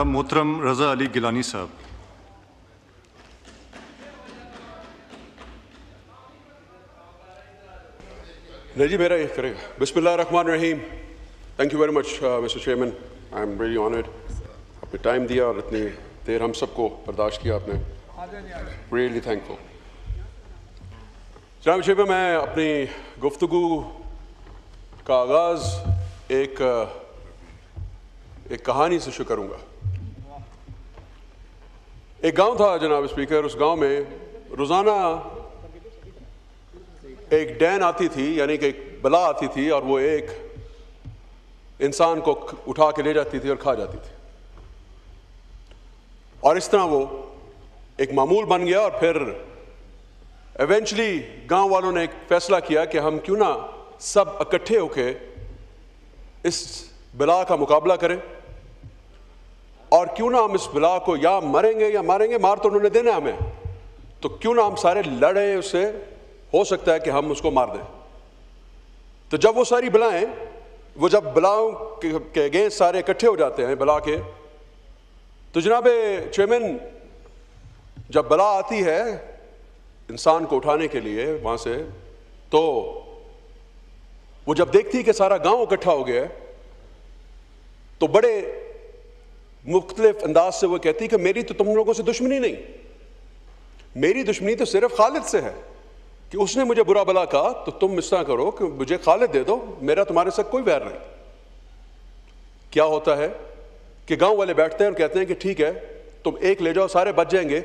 मोहतरम रजा अली गिलानी साहब। नहीं जी, मेरा ये करेगा। बिस्मिल्लाहिर्रहमानिर्रहीम। Thank you very much mister chairman, I am really honoured. आपने टाइम दिया और इतनी देर हम सबको बर्दाश्त किया आपने, रियली थैंकफुल। जनाब चेयरमैन, मैं अपनी गुफ्तगू का आगाज़ एक कहानी से शुरू करूँगा। एक गांव था जनाब स्पीकर, उस गांव में रोज़ाना एक डैन आती थी, यानी कि एक बला आती थी, और वो एक इंसान को उठा के ले जाती थी और खा जाती थी। और इस तरह वो एक मामूल बन गया। और फिर इवेंचुअली गांव वालों ने एक फैसला किया कि हम क्यों ना सब इकट्ठे होके इस बला का मुकाबला करें, और क्यों ना हम इस बला को या मरेंगे या मारेंगे, मार तो उन्होंने देना हमें, तो क्यों ना हम सारे लड़े उससे, हो सकता है कि हम उसको मार दें। तो जब वो सारी बलाएं, वो जब बलाओं के अगेंस्ट सारे इकट्ठे हो जाते हैं बला के, तो जनाब चेयरमैन जब बला आती है इंसान को उठाने के लिए वहां से, तो वो जब देखती है कि सारा गांव इकट्ठा हो गया है, तो बड़े मुख्तलिफ अंदाज से वो कहती कि मेरी तो तुम लोगों से दुश्मनी नहीं, मेरी दुश्मनी तो सिर्फ खालिद से है कि उसने मुझे बुरा भला कहा, तो तुम इस तरह करो कि मुझे खालिद दे दो, मेरा तुम्हारे साथ कोई वैर नहीं। क्या होता है कि गांव वाले बैठते हैं और कहते हैं कि ठीक है, तुम एक ले जाओ, सारे बच जाएंगे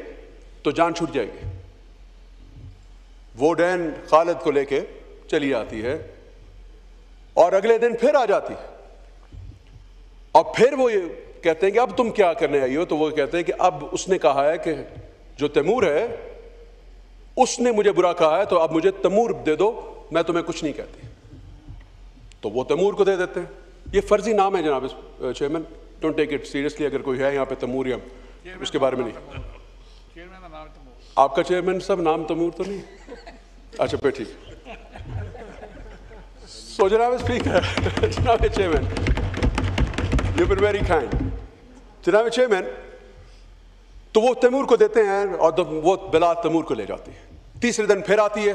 तो जान छूट जाएगी। वो डैन खालिद को लेके चली आती है और अगले दिन फिर आ जाती है, और फिर वो ये कहते हैं कि अब तुम क्या करने आई हो। तो वो कहते हैं कि अब उसने कहा है कि जो तैमूर है उसने मुझे बुरा कहा है, तो अब मुझे तैमूर दे दो, मैं तुम्हें कुछ नहीं कहती। तो वो तैमूर को दे देते हैं। ये फर्जी नाम है जनाब chairman, don't take it seriously. अगर कोई है यहाँ पे तैमूर या उसके बारे में नहीं, आपका चेयरमैन सब नाम तैमूर तो नहीं? अच्छा फिर ठीक। सो जनाब स्पीकर, जनाब chairman, you been very kind. जनाब चेयरमैन, तो वो तैमूर को देते हैं और वो बला तैमूर को ले जाती है। तीसरे दिन फिर आती है,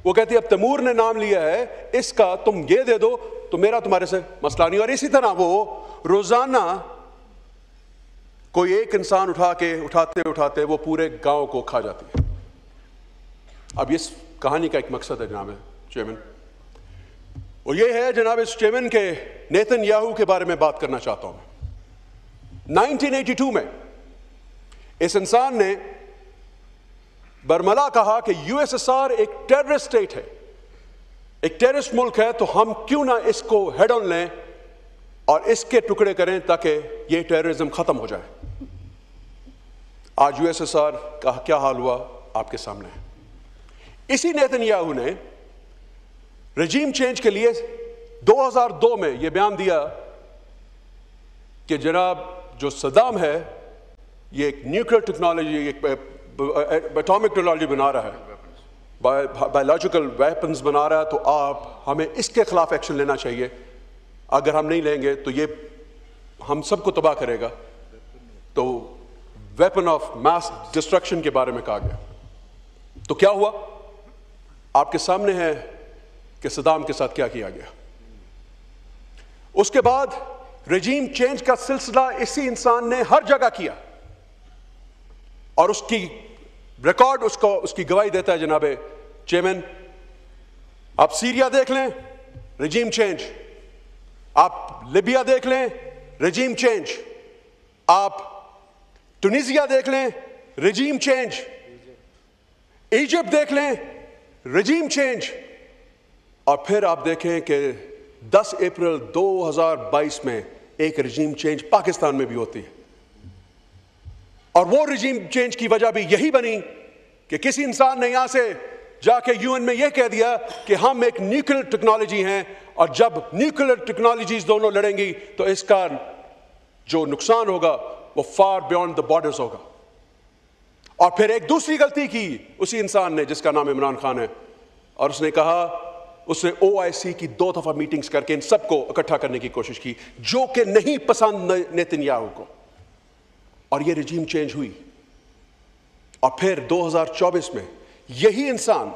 वो कहती है अब तैमूर ने नाम लिया है इसका, तुम ये दे दो तो मेरा तुम्हारे से मसला नहीं। और इसी तरह वो रोजाना कोई एक इंसान उठाते उठाते वो पूरे गांव को खा जाती है। अब इस कहानी का एक मकसद है जनाब चेयरमैन, और ये है जनाब इस चेयरमैन के नेतन्याहू के बारे में बात करना चाहता हूं मैं। 1982 में इस इंसान ने बरमला कहा कि यूएसएसआर एक टेररिस्ट स्टेट है, एक टेररिस्ट मुल्क है, तो हम क्यों ना इसको हेड ऑन लें और इसके टुकड़े करें ताकि ये टेररिज्म खत्म हो जाए। आज यूएसएसआर का क्या हाल हुआ आपके सामने है। इसी नेतन्याहू ने रजीम चेंज के लिए 2002 में यह बयान दिया कि जनाब जो सद्दाम है ये एक न्यूक्लियर टेक्नोलॉजी, एक एटॉमिक टेक्नोलॉजी बना रहा है, बायोलॉजिकल वेपन्स बना रहा है, तो आप हमें इसके खिलाफ एक्शन लेना चाहिए। अगर हम नहीं लेंगे तो ये हम सबको तबाह करेगा। तो वेपन ऑफ मास डिस्ट्रक्शन के बारे में कहा गया। तो क्या हुआ आपके सामने है कि सद्दाम के साथ क्या किया गया। उसके बाद रजीम चेंज का सिलसिला इसी इंसान ने हर जगह किया, और उसकी रिकॉर्ड उसकी गवाही देता है जनाब चेयरमैन। आप सीरिया देख लें, रजीम चेंज। आप लिबिया देख लें, रजीम चेंज। आप ट्यूनीसिया देख लें, रजीम चेंज। इजिप्ट देख लें, रजीम चेंज। और फिर आप देखें कि 10 अप्रैल 2022 में एक रजीम चेंज पाकिस्तान में भी होती है, और वो रजीम चेंज की वजह भी यही बनी कि किसी इंसान ने यहां से जाके यूएन में यह कह दिया कि हम एक न्यूक्लियर टेक्नोलॉजी हैं, और जब न्यूक्लियर टेक्नोलॉजीज दोनों लड़ेंगी तो इसका जो नुकसान होगा वो फार बियॉन्ड द बॉर्डर्स होगा। और फिर एक दूसरी गलती की उसी इंसान ने जिसका नाम इमरान खान है, और उसने कहा, उसने OIC की 2 दफा मीटिंग्स करके इन सबको इकट्ठा करने की कोशिश की, जो कि नहीं पसंद नेतन्याहू को। और ये रजीम चेंज हुई, और फिर 2024 में यही इंसान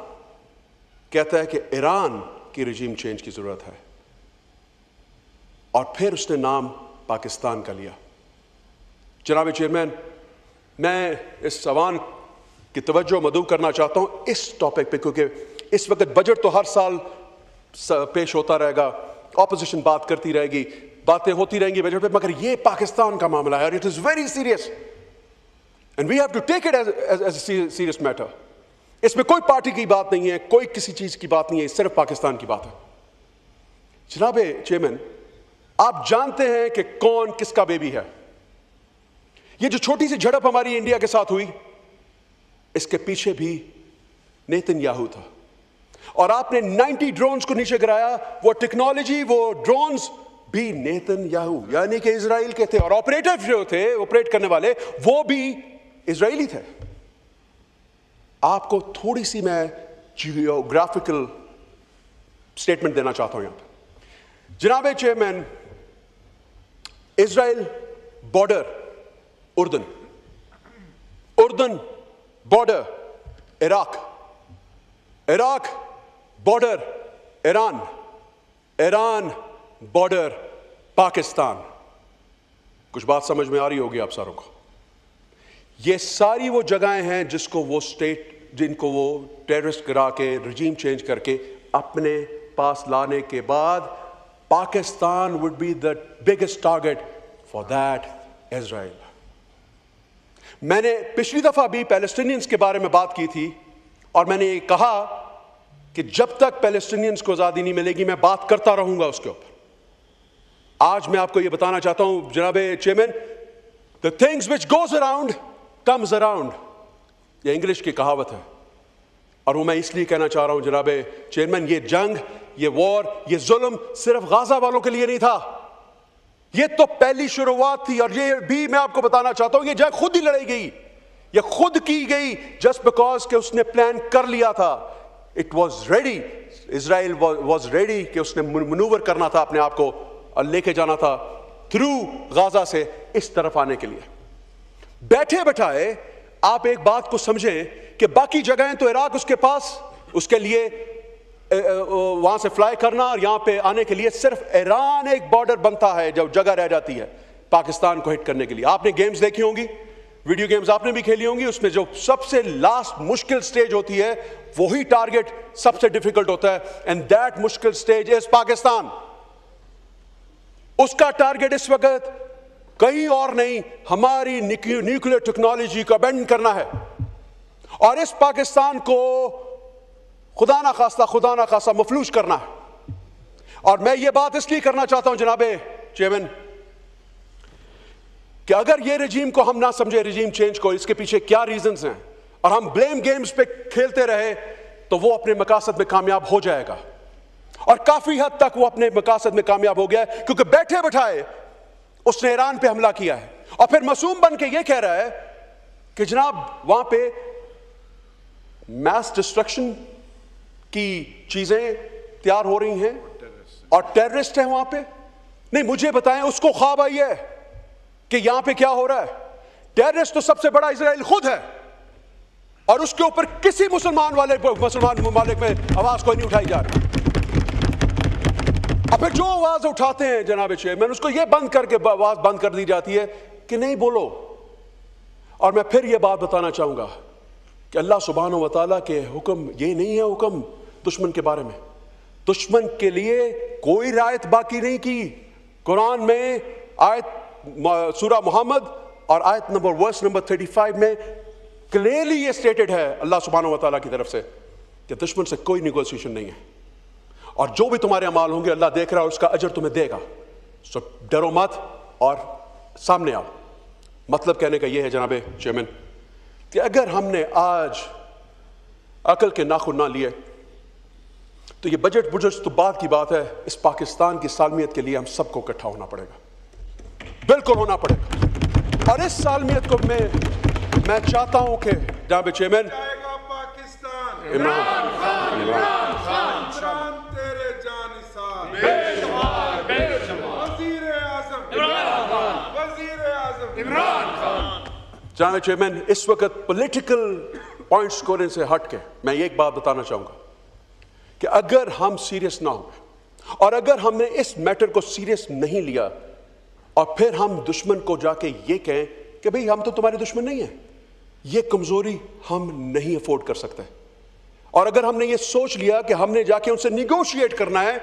कहता है कि ईरान की रजीम चेंज की जरूरत है, और फिर उसने नाम पाकिस्तान का लिया। जनाब चेयरमैन, मैं इस सवाल की तवज्जो मदऊ करना चाहता हूं इस टॉपिक पे, क्योंकि इस वक्त बजट तो हर साल पेश होता रहेगा, ऑपोजिशन बात करती रहेगी, बातें होती रहेंगी बजट पे, मगर ये पाकिस्तान का मामला है और it is very serious and we have to take it as serious matter. इसमें कोई पार्टी की बात नहीं है, कोई किसी चीज की बात नहीं है, सिर्फ पाकिस्तान की बात है। जनाब चेयरमैन, आप जानते हैं कि कौन किसका बेबी है? ये जो छोटी सी झड़प हमारी इंडिया के साथ हुई, इसके पीछे भी नेतन्याहू था, और आपने 90 ड्रोन्स को नीचे गिराया। वो टेक्नोलॉजी, वो ड्रोन्स भी नेतन्याहू यानी कि इजराइल के थे, और ऑपरेटर जो थे, ऑपरेट करने वाले, वो भी इजरायली थे। आपको थोड़ी सी मैं जियोग्राफिकल स्टेटमेंट देना चाहता हूं यहां पर। जनाब चेयरमैन, इजराइल बॉर्डर उर्दन, उर्दन border Iraq, Iraq border Iran, Iran border Pakistan. कुछ बात समझ में आ रही होगी आप सारों को? ये सारी वो जगहें हैं जिसको वो स्टेट, जिनको वो टेररिस्ट गिरा के, रजीम चेंज करके अपने पास लाने के बाद Pakistan would be the biggest target for that Israel. मैंने पिछली दफा भी पैलेस्टीनियंस के बारे में बात की थी, और मैंने ये कहा कि जब तक पैलेस्टीनियंस को आजादी नहीं मिलेगी मैं बात करता रहूंगा उसके ऊपर। आज मैं आपको ये बताना चाहता हूं जनाब chairman, the things which goes around comes around, ये इंग्लिश की कहावत है, और वो मैं इसलिए कहना चाह रहा हूं जनाब चेयरमैन, ये जंग, ये वॉर, ये जुल्म सिर्फ गाजा वालों के लिए नहीं था, ये तो पहली शुरुआत थी। और ये भी मैं आपको बताना चाहता हूं, ये जंग खुद ही लड़ी गई, ये खुद की गई, जस्ट बिकॉज के उसने प्लान कर लिया था। It was ready, Israel was ready कि उसने मनूवर करना था अपने आप को और लेके जाना था थ्रू गाजा से इस तरफ आने के लिए। बैठे बैठाए आप एक बात को समझें कि बाकी जगहें तो इराक उसके पास, उसके लिए वहां से फ्लाई करना और यहां पे आने के लिए सिर्फ ईरान एक बॉर्डर बनता है, जब जगह रह जाती है पाकिस्तान को हिट करने के लिए। आपने गेम्स देखी होंगी, वीडियो गेम्स आपने भी खेली होंगी, उसमें जो सबसे लास्ट मुश्किल स्टेज होती है वही टारगेट सबसे डिफिकल्ट होता है, एंड दैट मुश्किल स्टेज इज पाकिस्तान। उसका टारगेट इस वक्त कहीं और नहीं, हमारी न्यूक्लियर टेक्नोलॉजी को अबेंडन करना है, और इस पाकिस्तान को खुदा ना खास्ता मफलूज करना है। और मैं ये बात इसलिए करना चाहता हूं जनाब चेयरमैन कि अगर ये रजीम को हम ना समझे, रजीम चेंज को, इसके पीछे क्या रीजंस हैं, और हम ब्लेम गेम्स पे खेलते रहे, तो वो अपने मकासद में कामयाब हो जाएगा। और काफी हद तक वो अपने मकासद में कामयाब हो गया है, क्योंकि बैठे बैठाए उसने ईरान पे हमला किया है, और फिर मासूम बन के ये कह रहा है कि जनाब वहां पे मैस डिस्ट्रक्शन की चीजें तैयार हो रही हैं और टेररिस्ट हैं वहां पे। नहीं, मुझे बताएं उसको ख्वाब आई है कि यहां पे क्या हो रहा है? टेररिस्ट तो सबसे बड़ा इजराइल खुद है, और उसके ऊपर किसी मुसलमान ममालिक में आवाज कोई नहीं उठाई जा रही। अब फिर जो आवाज उठाते हैं जनाब चेयरमैन, उसको ये बंद करके आवाज बंद कर दी जाती है कि नहीं बोलो। और मैं फिर ये बात बताना चाहूंगा कि अल्लाह सुब्हानहू व तआला के हुक्म ये नहीं है हुक्म दुश्मन के बारे में। दुश्मन के लिए कोई रायत बाकी नहीं की। कुरान में आयत सूरा मोहम्मद और आयत नंबर वर्स नंबर 35 में क्लियरली ये स्टेटेड है अल्लाह सुब्हानहू व तआला की तरफ से कि दुश्मन से कोई निगोशिएशन नहीं है, और जो भी तुम्हारे अमाल होंगे अल्लाह देख रहा है, उसका अजर तुम्हें देगा। सो डरो मत और सामने आओ। मतलब कहने का यह है जनाब चेयरमैन कि अगर हमने आज अकल के नाखुन ना लिए तो ये बजट तो बात की बात है, इस पाकिस्तान की सालमियत के लिए हम सबको इकट्ठा होना पड़ेगा, बिल्कुल होना पड़ेगा। और इस सालमियत को मैं चाहता हूं कि जनाब चेयरमैन पाकिस्तान इमरान खान, इमरान खान तेरे जानिसार बेशुमार वज़ीर आज़म इमरान खान, वज़ीर आज़म इमरान खान। जनाब चेयरमैन, इस वक्त पॉलिटिकल पॉइंट स्कोरिंग से हट के मैं एक बात बताना चाहूंगा कि अगर हम सीरियस ना हुए और अगर हमने इस मैटर को सीरियस नहीं लिया और फिर हम दुश्मन को जाके ये कहें कि भाई हम तो तुम्हारे दुश्मन नहीं हैं, ये कमजोरी हम नहीं अफोर्ड कर सकते। और अगर हमने ये सोच लिया कि हमने जाके उनसे निगोशिएट करना है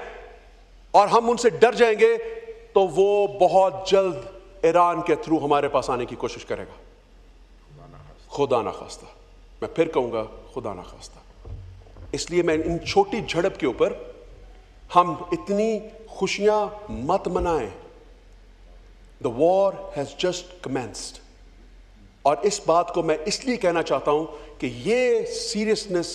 और हम उनसे डर जाएंगे, तो वो बहुत जल्द ईरान के थ्रू हमारे पास आने की कोशिश करेगा। खुदा ना खास्ता, मैं फिर कहूंगा खुदा ना खास्ता। इसलिए मैं इन छोटी झड़प के ऊपर हम इतनी खुशियां मत मनाएं। The war has just commenced. और इस बात को मैं इसलिए कहना चाहता हूं कि ये सीरियसनेस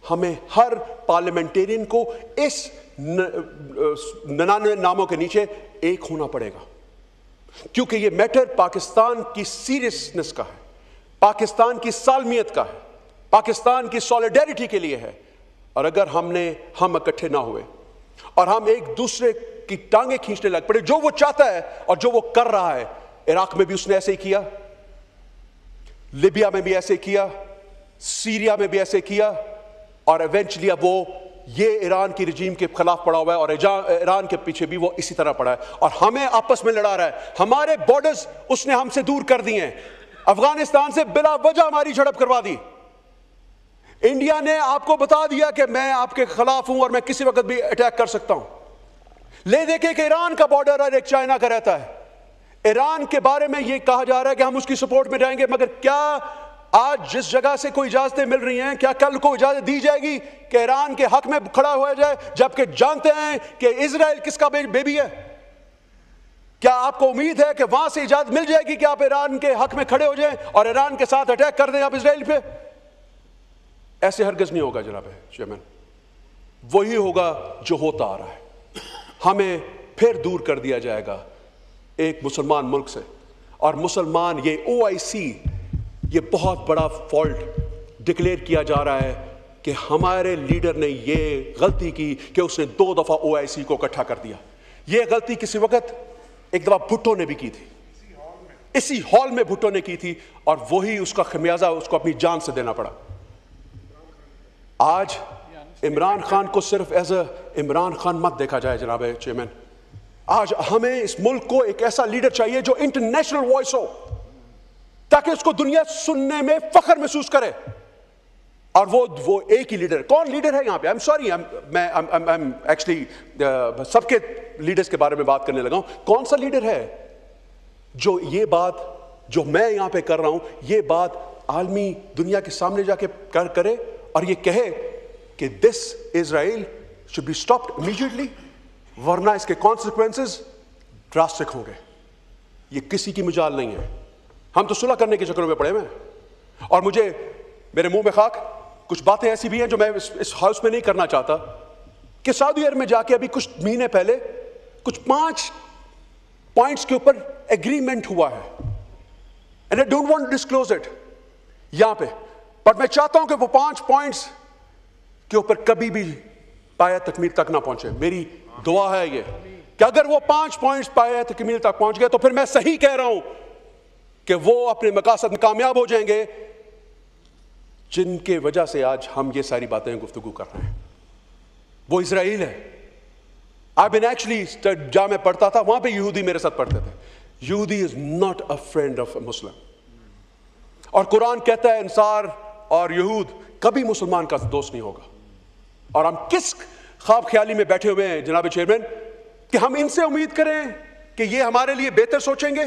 हमें हर पार्लियामेंटेरियन को इस 99 नामों के नीचे एक होना पड़ेगा, क्योंकि ये मैटर पाकिस्तान की सीरियसनेस का है, पाकिस्तान की सालमियत का है, पाकिस्तान की सॉलिडेरिटी के लिए है। और अगर हम इकट्ठे ना हुए और हम एक दूसरे की टांगे खींचने लग पड़े, जो वो चाहता है और जो वो कर रहा है, इराक में भी उसने ऐसे ही किया, लिबिया में भी ऐसे किया, सीरिया में भी ऐसे किया, और इवेंचुअली अब वो ये ईरान की रजीम के खिलाफ पड़ा हुआ है और ईरान के पीछे भी वो इसी तरह पड़ा है और हमें आपस में लड़ा रहा है। हमारे बॉर्डर्स उसने हमसे दूर कर दिए हैं, अफगानिस्तान से बिला वजह हमारी झड़प करवा दी। इंडिया ने आपको बता दिया कि मैं आपके खिलाफ हूं और मैं किसी वक्त भी अटैक कर सकता हूं। ले देखे कि ईरान का बॉर्डर और एक चाइना का रहता है। ईरान के बारे में यह कहा जा रहा है कि हम उसकी सपोर्ट में रहेंगे, मगर क्या आज जिस जगह से कोई इजाजतें मिल रही हैं, क्या कल को इजाजत दी जाएगी कि ईरान के हक में खड़ा हो जाए, जबकि जानते हैं कि इजराइल किसका बेबी है? क्या आपको उम्मीद है कि वहां से इजाजत मिल जाएगी कि आप ईरान के हक में खड़े हो जाएं और ईरान के साथ अटैक कर दें आप इजराइल पे? ऐसे हरगिज नहीं होगा जनाब चेयरमैन। वही होगा जो होता आ रहा है, हमें फिर दूर कर दिया जाएगा एक मुसलमान मुल्क से। और मुसलमान, ये OIC, ये बहुत बड़ा फॉल्ट डिक्लेयर किया जा रहा है कि हमारे लीडर ने ये गलती की कि उसने 2 दफा OIC को इकट्ठा कर दिया। ये गलती किसी वक्त एक दफा भुट्टो ने भी की थी, इसी हॉल में भुट्टो ने की थी, और वही उसका खमियाजा उसको अपनी जान से देना पड़ा। आज इमरान खान को सिर्फ एज इमरान खान मत देखा जाए जनाब चेयरमैन। आज हमें इस मुल्क को एक ऐसा लीडर चाहिए जो इंटरनेशनल वॉइस हो, ताकि उसको दुनिया सुनने में फख्र महसूस करे। और वो एक ही लीडर। कौन लीडर है यहां पे? आई एम सॉरी, मैं एक्चुअली सबके लीडर्स के बारे में बात करने लगा हूं। कौन सा लीडर है जो ये बात जो मैं यहां पे कर रहा हूं, ये बात आलमी दुनिया के सामने जाके करे और ये कहे कि this Israel should be stopped immediately, वरना इसके कॉन्सिक्वेंसेस ड्रास्टिक होंगे। ये किसी की मजाल नहीं है। हम तो सुलह करने के चक्करों में पड़े हैं, और मुझे मेरे मुंह में खाक, कुछ बातें ऐसी भी हैं जो मैं इस हाउस में नहीं करना चाहता, कि सऊदी अरब में जाके अभी कुछ महीने पहले कुछ 5 पॉइंट्स के ऊपर एग्रीमेंट हुआ है, and I don't want to disclose it यहां पे, पर मैं चाहता हूं कि वो 5 पॉइंट्स के ऊपर कभी भी पाया तकमील तक ना पहुंचे। मेरी दुआ है ये कि अगर वो 5 पॉइंट्स पाया तकमील तक पहुंच गए, तो फिर मैं सही कह रहा हूं कि वो अपने मकासद में कामयाब हो जाएंगे, जिनके वजह से आज हम ये सारी बातें गुफ्तगू कर रहे हैं। वो इजराइल है। आई बिन एक्चुअली, जहां मैं पढ़ता था वहां पे यहूदी मेरे साथ पढ़ते थे। यहूदी is not a friend of a Muslim, और कुरान कहता है इंसार और यहूद कभी मुसलमान का दोस्त नहीं होगा। और हम किस ख्वाब ख्याली में बैठे हुए हैं जनाब चेयरमैन कि हम इनसे उम्मीद करें कि ये हमारे लिए बेहतर सोचेंगे।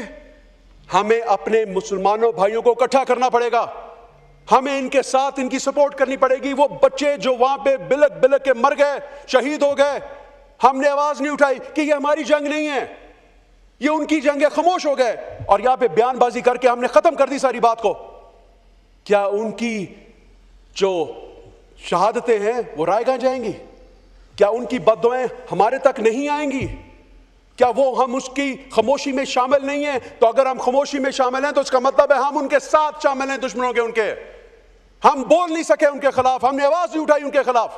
हमें अपने मुसलमानों भाइयों को इकट्ठा करना पड़ेगा, हमें इनके साथ इनकी सपोर्ट करनी पड़ेगी। वो बच्चे जो वहां पे बिलक बिलक के मर गए, शहीद हो गए, हमने आवाज नहीं उठाई कि ये हमारी जंग नहीं है, ये उनकी जंग है, खामोश हो गए, और यहां पे बयानबाजी करके हमने खत्म कर दी सारी बात को। क्या उनकी जो शहादतें हैं वो रायगा जाएंगी? क्या उनकी बद्दुआएं हमारे तक नहीं आएंगी? क्या वो हम उसकी खामोशी में शामिल नहीं है? तो अगर हम खामोशी में शामिल हैं तो इसका मतलब है हम उनके साथ शामिल हैं, दुश्मनों के। उनके हम बोल नहीं सके उनके खिलाफ, हमने आवाज नहीं उठाई उनके खिलाफ,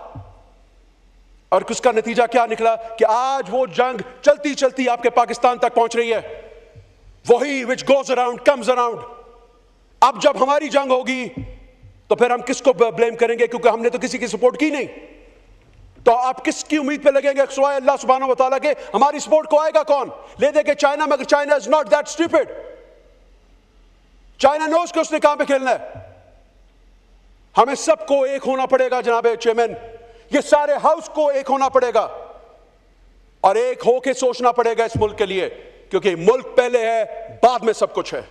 और उसका नतीजा क्या निकला कि आज वो जंग चलती चलती आपके पाकिस्तान तक पहुंच रही है। वही which goes around comes around. अब जब हमारी जंग होगी तो फिर हम किसको ब्लेम करेंगे, क्योंकि हमने तो किसी की सपोर्ट की नहीं। तो आप किसकी उम्मीद पे लगेंगे? सिवाय अल्लाह सुब्हानहू व तआला के हमारी सपोर्ट को आएगा कौन? ले देके चाइना, मगर China is not that stupid. China knows के उसने कहां पे खेलना है। हमें सबको एक होना पड़ेगा जनाब चेयरमैन, ये सारे हाउस को एक होना पड़ेगा और एक होके सोचना पड़ेगा इस मुल्क के लिए, क्योंकि मुल्क पहले है, बाद में सब कुछ है।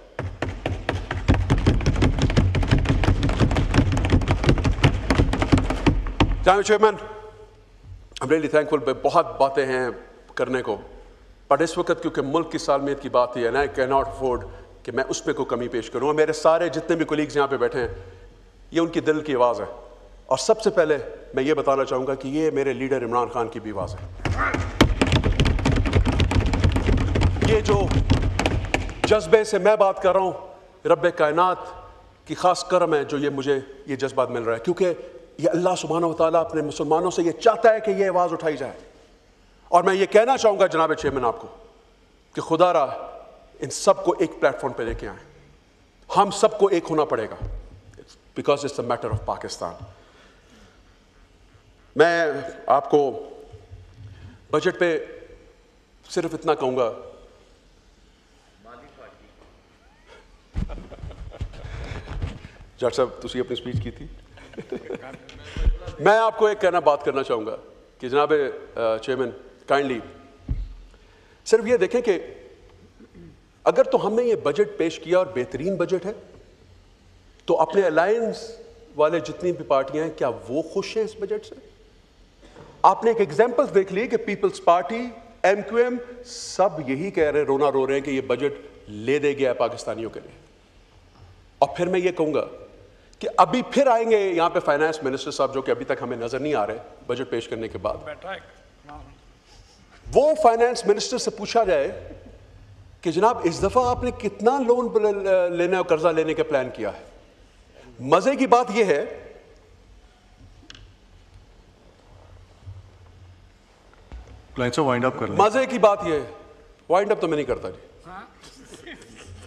जनाब chairman, I am really thankful. बहुत बातें हैं करने को, बट इस वक्त क्योंकि मुल्क की सालमियत की बात है, आई कैन नॉट अफोर्ड कि मैं उस पर कोई कमी पेश करूँ। मेरे सारे जितने भी कोलीग्स यहाँ पे बैठे हैं, ये उनकी दिल की आवाज़ है। और सबसे पहले मैं ये बताना चाहूँगा कि ये मेरे लीडर इमरान खान की भी आवाज़ है। ये जो जज्बे से मैं बात कर रहा हूँ, रब कायनात की खास करम है जो ये मुझे ये जज्बात मिल रहा है, क्योंकि ये अल्लाह सुब्हानहू व तआला अपने मुसलमानों से ये चाहता है कि ये आवाज़ उठाई जाए। और मैं ये कहना चाहूँगा जनाब चेयरमैन आपको कि खुदा रा इन सबको एक प्लेटफॉर्म पे लेके आए। हम सबको एक होना पड़ेगा, because it's the matter of Pakistan. मैं आपको बजट पे सिर्फ इतना कहूँगा, जज साहब तुसी अपनी स्पीच की थी मैं आपको एक बात करना चाहूँगा कि जनाब चेयरमैन काइंडली सिर्फ ये देखें कि अगर तो हमने ये बजट पेश किया और बेहतरीन बजट है, तो अपने अलायंस वाले जितनी भी पार्टियां हैं, क्या वो खुश हैं इस बजट से? आपने एक एग्जाम्पल देख ली कि पीपल्स पार्टी, MQM सब यही कह रहे हैं, रोना रो रहे हैं कि ये बजट ले दे गया पाकिस्तानियों के लिए। और फिर मैं ये कहूँगा कि अभी फिर आएंगे यहाँ पे फाइनेंस मिनिस्टर साहब, जो कि अभी तक हमें नजर नहीं आ रहे बजट पेश करने के बाद। वो फाइनेंस मिनिस्टर से पूछा जाए कि जनाब इस दफा आपने कितना लोन लेने और कर्जा लेने का प्लान किया है। मजे की बात यह है वाइंड अप कर लें। मजे की बात यह है, वाइंड अप तो मैं नहीं करता जी,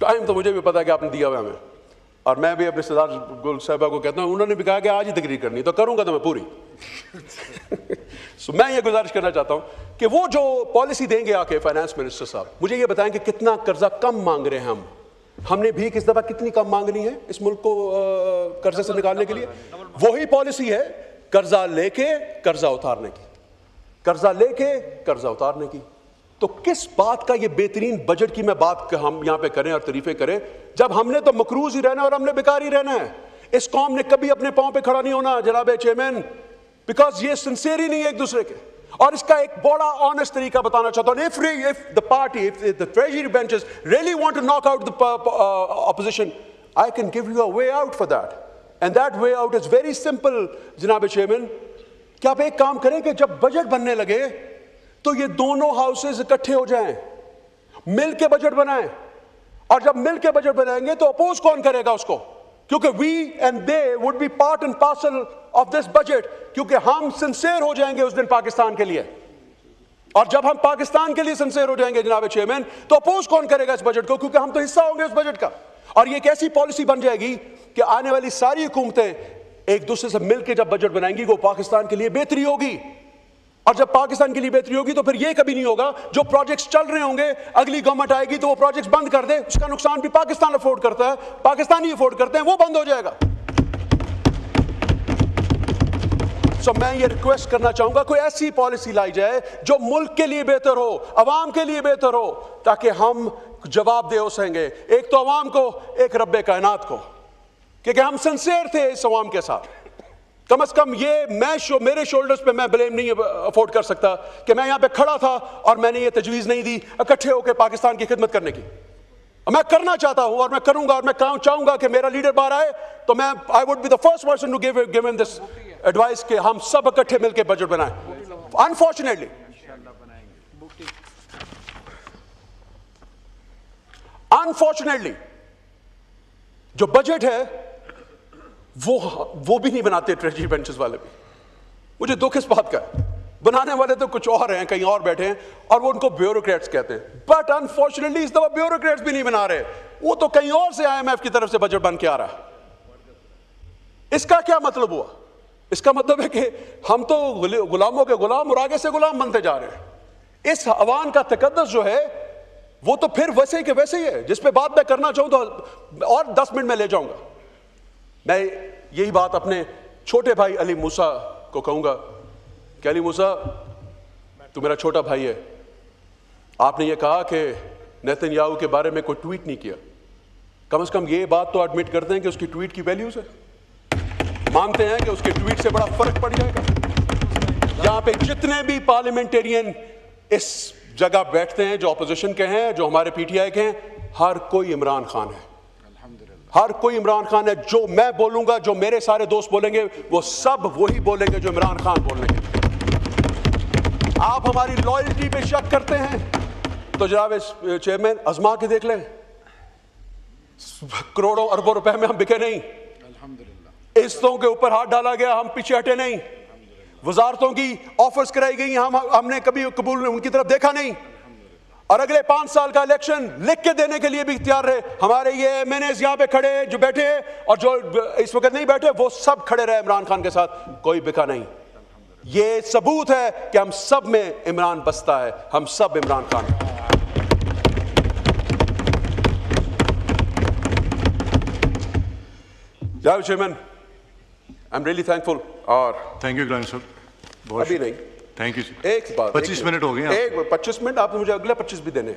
टाइम तो मुझे भी पता है कि आपने दिया हुआ हमें, और मैं भी अपने सरदार गुल साहबा को कहता हूं, उन्होंने भी कहा कि आज ही तकरीर करनी, तो करूंगा तो मैं पूरी मैं ये गुजारिश करना चाहता हूं कि वो जो पॉलिसी देंगे आके फाइनेंस मिनिस्टर साहब, मुझे ये बताएं कि कितना कर्जा कम मांग रहे हैं हमने भीख इस दफा कितनी कम मांगनी है इस मुल्क को कर्जे से निकालने के लिए। वही पॉलिसी है कर्जा लेके कर्जा उतारने की, कर्जा लेके कर्जा उतारने की। तो किस बात का ये बेहतरीन बजट की मैं बात हम यहां पे करें और तारीफें करें, जब हमने तो मकरूज ही रहना है और हमने बेकार ही रहना है। इस कौम ने कभी अपने पांव पे खड़ा नहीं होना जनाब चेयरमैन, बिकॉज ये सिंसियर ही नहीं है एक दूसरे के। और इसका एक बड़ा ऑनेस्ट तरीका बताना चाहता हूं, if the party, if the treasury benches really want to knock out the opposition, I can give you a way out for that, and that way out is very simple जनाब chairman, कि आप एक काम करें कि जब budget बनने लगे तो ये दोनों हाउसेज इकट्ठे हो जाएं, मिल के बजट बनाएं, और जब मिल के बजट बनाएंगे तो अपोज कौन करेगा उसको, क्योंकि we and they would be part and parcel of this budget, क्योंकि हम सिंसियर हो जाएंगे उस दिन पाकिस्तान के लिए। और जब हम पाकिस्तान के लिए सिंसियर हो जाएंगे जनाब चेयरमैन, तो अपोज कौन करेगा इस बजट को, क्योंकि हम तो हिस्सा होंगे उस बजट का। और ये एक ऐसी पॉलिसी बन जाएगी कि आने वाली सारी हुकूमतें एक दूसरे से मिलकर जब बजट बनाएंगी, वो पाकिस्तान के लिए बेहतरी होगी। और जब पाकिस्तान के लिए बेहतरी होगी तो फिर ये कभी नहीं होगा जो प्रोजेक्ट्स चल रहे होंगे, अगली गवर्नमेंट आएगी तो वो प्रोजेक्ट्स बंद कर दे, उसका नुकसान भी पाकिस्तान अफोर्ड करता है, पाकिस्तानी अफोर्ड करते हैं, वो बंद हो जाएगा। सो मैं ये रिक्वेस्ट करना चाहूंगा कोई ऐसी पॉलिसी लाई जाए जो मुल्क के लिए बेहतर हो, अवाम के लिए बेहतर हो, ताकि हम जवाब दे हो सकेंगे, एक तो अवाम को, एक रब्बे कायनात को, क्योंकि हम सिंसियर थे इस अवाम के साथ। कम से कम ये मेरे शोल्डर्स पे मैं ब्लेम नहीं अफोर्ड कर सकता कि मैं यहां पे खड़ा था और मैंने ये तजवीज़ नहीं दी इकट्ठे होकर पाकिस्तान की खिदमत करने की। मैं करना चाहता हूं और मैं करूंगा, और मैं चाहूंगा कि मेरा लीडर बाहर आए तो मैं I would be the first person to give him this advice कि हम सब इकट्ठे मिलकर बजट बनाएं। अनफॉर्चुनेटली जो बजट है वो भी नहीं बनाते ट्रेजरी बेंचेस वाले भी। मुझे दुख इस बात का है, बनाने वाले तो कुछ और हैं, कहीं और बैठे हैं, और वो उनको ब्यूरोक्रेट्स कहते हैं। बट अनफॉर्चुनेटली इस दफा ब्यूरोक्रेट्स भी नहीं बना रहे, वो तो कहीं और से IMF की तरफ से बजट बन के आ रहा है। इसका क्या मतलब हुआ? इसका मतलब है कि हम तो गुलामों के गुलाम और आगे से गुलाम बनते जा रहे हैं। इस अवान का तकद्दुस जो है वो तो फिर वैसे ही के वैसे ही है, जिस पे बात मैं करना चाहूं तो और 10 मिनट में ले जाऊंगा। मैं यही बात अपने छोटे भाई अली मूसा को कहूंगा कि अली मूसा, तू मेरा छोटा भाई है। आपने ये कहा कि नेतन्याहू के बारे में कोई ट्वीट नहीं किया, कम से कम ये बात तो एडमिट करते हैं कि उसकी ट्वीट की वैल्यूज है, मानते हैं कि उसके ट्वीट से बड़ा फर्क पड़ जाएगा। यहां पे जितने भी पार्लियामेंटेरियन इस जगह बैठते हैं, जो अपोजिशन के हैं, जो हमारे PTI के हैं, हर कोई इमरान खान है, हर कोई इमरान खान है। जो मैं बोलूंगा, जो मेरे सारे दोस्त बोलेंगे, वो सब वही बोलेंगे जो इमरान खान बोलेंगे। आप हमारी लॉयल्टी पे शक करते हैं तो जनाब चेयरमैन आजमा के देख लें, करोड़ों अरबों रुपए में हम बिके नहीं, इज्जतों के ऊपर हाथ डाला गया, हम पीछे हटे नहीं, वजारतों की ऑफर्स कराई गई, हमने कभी कबूल उनकी तरफ देखा नहीं, और अगले 5 साल का इलेक्शन लिख के देने के लिए भी तैयार रहे। हमारे ये MNAs यहाँ पे खड़े, जो बैठे हैं और जो इस वक्त नहीं बैठे, वो सब खड़े रहे इमरान खान के साथ, कोई बिका नहीं। ये सबूत है कि हम सब में इमरान बसता है, हम सब इमरान खान हैं। जाओ chairman, I am really thankful. और थैंक यू ग्लाइन साहब, अभी नहीं, थैंक यू। एक बात, 25 मिनट हो गए, एक 25 मिनट आपने मुझे अगले 25 भी देने।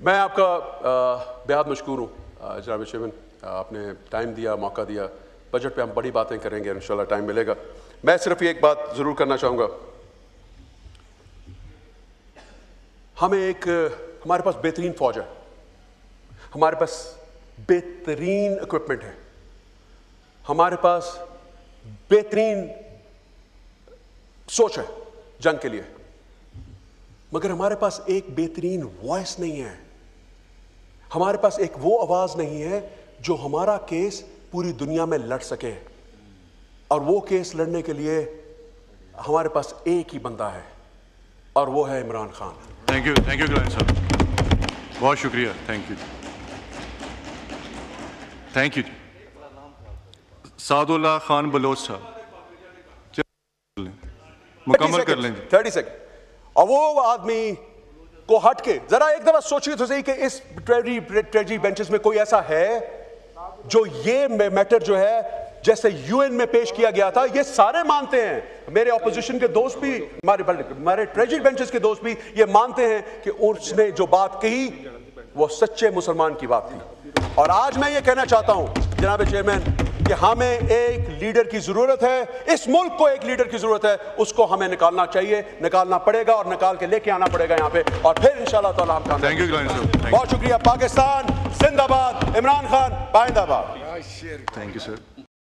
मैं आपका बेहद मशकूर हूँ जनाब चेयरमैन, आपने टाइम दिया, मौका दिया। बजट पे हम बड़ी बातें करेंगे इंशाल्लाह, टाइम मिलेगा। मैं सिर्फ एक बात जरूर करना चाहूँगा, हमारे पास बेहतरीन फौज है, हमारे पास बेहतरीन इक्विपमेंट है, हमारे पास बेहतरीन सोच है जंग के लिए, मगर हमारे पास एक बेहतरीन वॉइस नहीं है, हमारे पास एक वो आवाज नहीं है जो हमारा केस पूरी दुनिया में लड़ सके। और वो केस लड़ने के लिए हमारे पास एक ही बंदा है, और वो है इमरान खान। थैंक यू ग्लाइन साहब, बहुत शुक्रिया, thank you, thank you. Sadullah Khan Baloch साहब मुकम्मल कर लेंगे। 30 सेकंड। और वो आदमी को हट के जरा एक दफा सोचिए तो सही कि इस ट्रेजरी बेंचेस में कोई ऐसा है जो ये मैटर जो है जैसे UN में पेश किया गया था, ये सारे मानते हैं, मेरे ऑपोजिशन के दोस्त भी, हमारे ट्रेजरी बेंचेस के दोस्त भी ये मानते हैं कि उसने जो बात कही वो सच्चे मुसलमान की बात थी। और आज मैं ये कहना चाहता हूं जनाब चेयरमैन कि हमें एक लीडर की जरूरत है, इस मुल्क को एक लीडर की जरूरत है, उसको हमें निकालना चाहिए, निकालना पड़ेगा और निकाल के लेके आना पड़ेगा यहाँ पे, और फिर इंशाल्लाह ताला हम काम। थैंक यू ग्लाइन साहब, बहुत शुक्रिया। पाकिस्तान जिंदाबाद, इमरान खान पाइंदाबाद। Thank you sir.